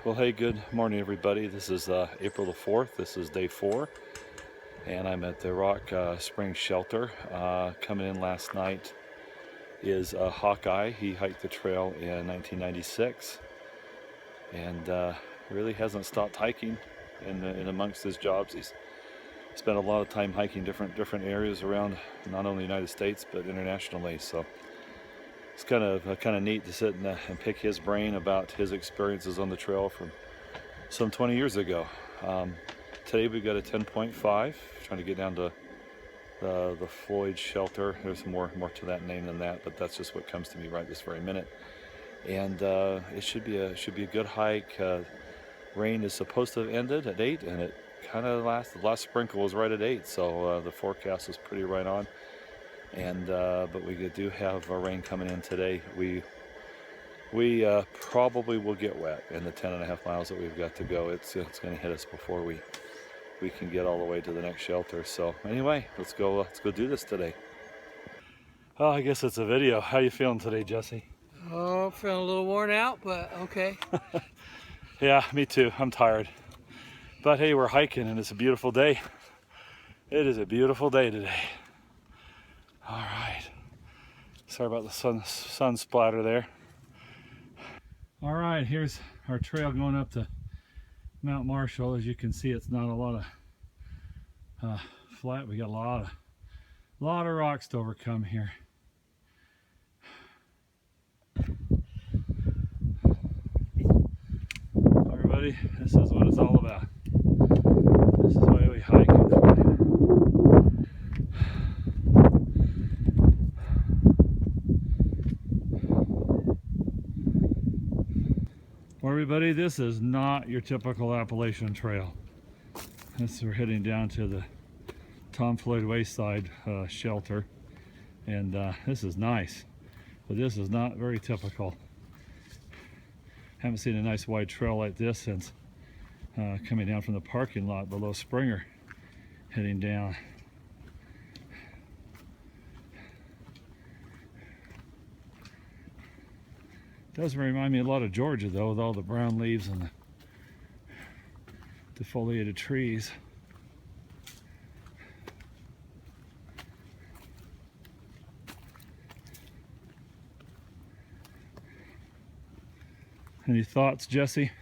Well, hey, good morning, everybody. This is April the 4th. This is day 4, and I'm at the Rock Springs Shelter. Coming in last night is Hawkeye. He hiked the trail in 1996 and really hasn't stopped hiking in amongst his jobs. He's spent a lot of time hiking different areas around not only the United States but internationally. So it's kind of neat to sit and pick his brain about his experiences on the trail from some 20 years ago. Today we've got a 10.5, trying to get down to the Floyd shelter. There's more to that name than that, but that's just what comes to me right this very minute. And it should be a good hike. Rain is supposed to have ended at 8, and it kind of the last sprinkle was right at 8, so the forecast is pretty right on. And but we do have rain coming in today. We probably will get wet in the 10.5 miles that we've got to go. It's going to hit us before we can get all the way to the next shelter. So anyway, let's go do this today. Oh, I guess it's a video. How you feeling today, Jesse? Oh, feeling a little worn out, but okay. Yeah, me too. I'm tired. But hey, we're hiking and it's a beautiful day. It is a beautiful day today. All right. Sorry about the sun splatter there. All right, here's our trail going up to Mount Marshall. As you can see, it's not a lot of flat. We got a lot of rocks to overcome here. Everybody, this is what it's all about. This is why we hike and fly. Well, everybody, this is not your typical Appalachian trail. We're heading down to the Tom Floyd Wayside shelter, and this is nice, but this is not very typical. Haven't seen a nice wide trail like this since coming down from the parking lot below Springer, heading down. Does remind me a lot of Georgia, though, with all the brown leaves and the defoliated trees. Any thoughts, Jesse?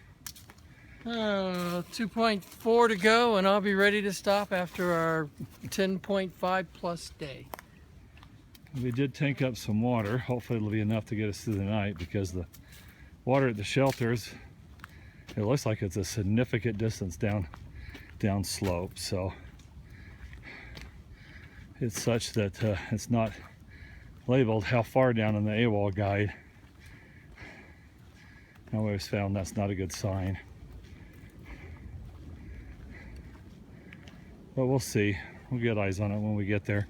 2.4 to go, and I'll be ready to stop after our 10.5 plus day. We did tank up some water. Hopefully it'll be enough to get us through the night, because the water at the shelters, it looks like it's a significant distance down slope. So it's such that it's not labeled how far down in the AWOL guide. I always found that's not a good sign. But we'll see. We'll get eyes on it when we get there.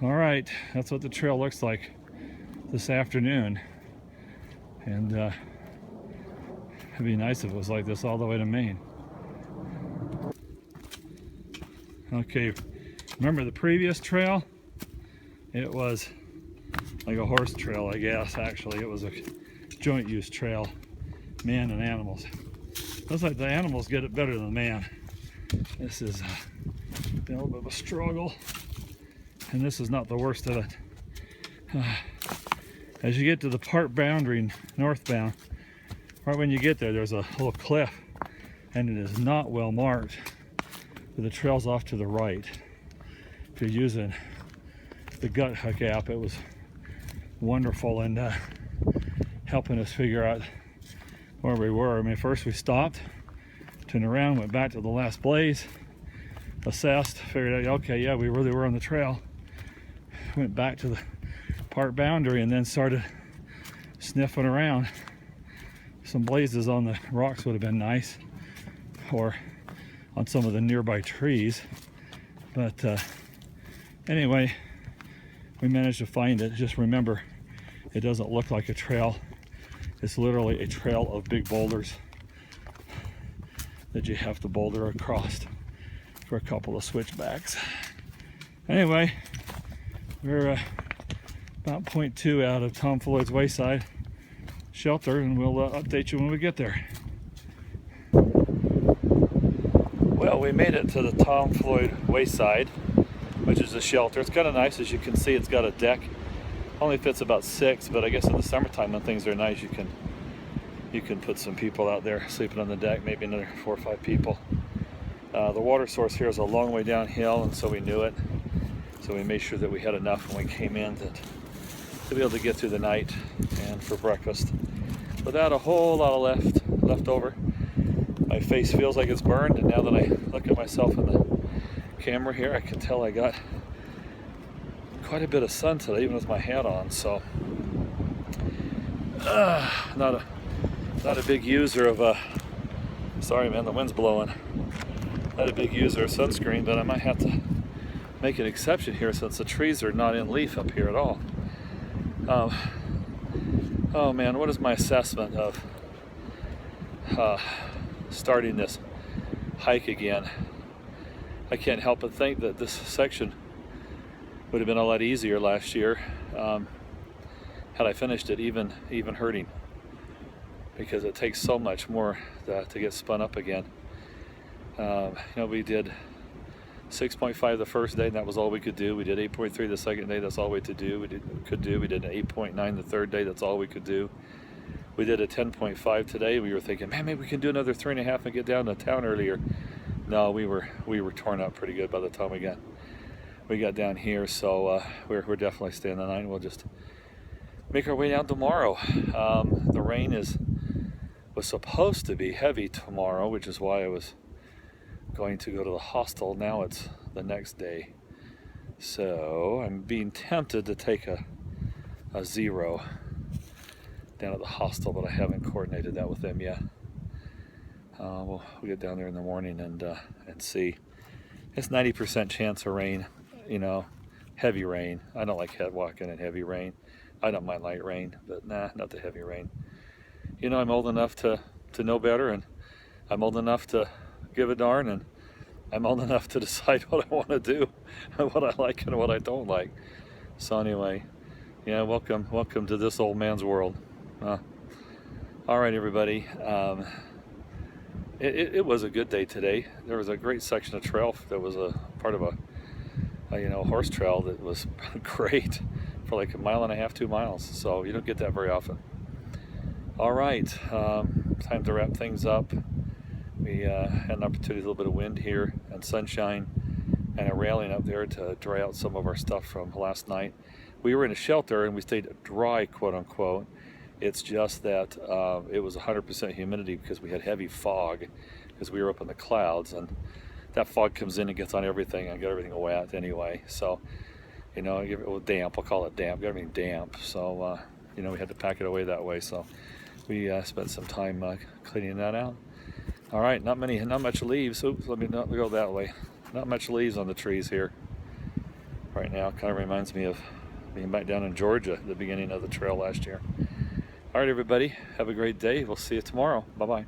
All right, that's what the trail looks like this afternoon. And it'd be nice if it was like this all the way to Maine. Okay, remember the previous trail? It was like a horse trail, I guess. Actually, it was a joint use trail, man and animals. Looks like the animals get it better than man. This is a little bit of a struggle, and this is not the worst of it. As you get to the park boundary northbound, right when you get there, there's a little cliff, and it is not well marked. The trail's off to the right. If you're using the Gut Hook app, it was wonderful in helping us figure out where we were. I mean, first we stopped, turned around, went back to the last blaze, assessed, figured out, okay, yeah, we really were on the trail. Went back to the park boundary and then started sniffing around. Some blazes on the rocks would have been nice, or on some of the nearby trees. But anyway, we managed to find it. Just remember, it doesn't look like a trail. It's literally a trail of big boulders that you have to boulder across for a couple of switchbacks. Anyway, We're about 0.2 out of Tom Floyd's Wayside shelter, and we'll update you when we get there. Well, we made it to the Tom Floyd Wayside, which is a shelter. It's kind of nice. As you can see, it's got a deck. Only fits about 6, but I guess in the summertime when things are nice, you can put some people out there sleeping on the deck, maybe another 4 or 5 people. The water source here is a long way downhill, and so we knew it. So we made sure that we had enough when we came in to be able to get through the night and for breakfast without a whole lot of left over. My face feels like it's burned, and now that I look at myself in the camera here, I can tell I got quite a bit of sun today, even with my hat on. So not a big user of sorry man, the wind's blowing. Not a big user of sunscreen, but I might have to make an exception here since the trees are not in leaf up here at all. Oh man, what is my assessment of starting this hike again? I can't help but think that this section would have been a lot easier last year had I finished it even hurting, because it takes so much more to get spun up again. We did 6.5 the first day, and that was all we could do. We did 8.3 the second day, that's all we could do. We did an 8.9 the third day, that's all we could do. We did a 10.5 today. We were thinking, man, maybe we can do another 3.5 and get down to town earlier. No, we were torn up pretty good by the time we got down here. So we're definitely staying the night. We'll just make our way down tomorrow. The rain was supposed to be heavy tomorrow, which is why I was going to go to the hostel. Now it's the next day, so I'm being tempted to take a 0 down at the hostel, but I haven't coordinated that with them yet. We'll get down there in the morning and see. It's 90% chance of rain, heavy rain. I don't like walking in heavy rain. I don't mind light rain, but nah, not the heavy rain. I'm old enough to know better, and I'm old enough to give a darn, and I'm old enough to decide what I want to do and what I like and what I don't like. So anyway, welcome to this old man's world. All right, everybody. It was a good day today. There was a great section of trail that was a part of a horse trail that was great for like 1.5 miles, 2 miles. So you don't get that very often. All right, time to wrap things up. We had an opportunity, a little bit of wind here and sunshine and a railing up there to dry out some of our stuff from last night. We were in a shelter and we stayed dry, quote unquote. It's just that it was 100% humidity because we had heavy fog because we were up in the clouds, and that fog comes in and gets on everything and got everything wet anyway. So, damp, I'll call it damp, got everything damp. So, we had to pack it away that way. So we spent some time cleaning that out. All right, not much leaves. Oops, let me not go that way. Not much leaves on the trees here right now. Kind of reminds me of being back down in Georgia at the beginning of the trail last year. All right, everybody, have a great day. We'll see you tomorrow. Bye-bye.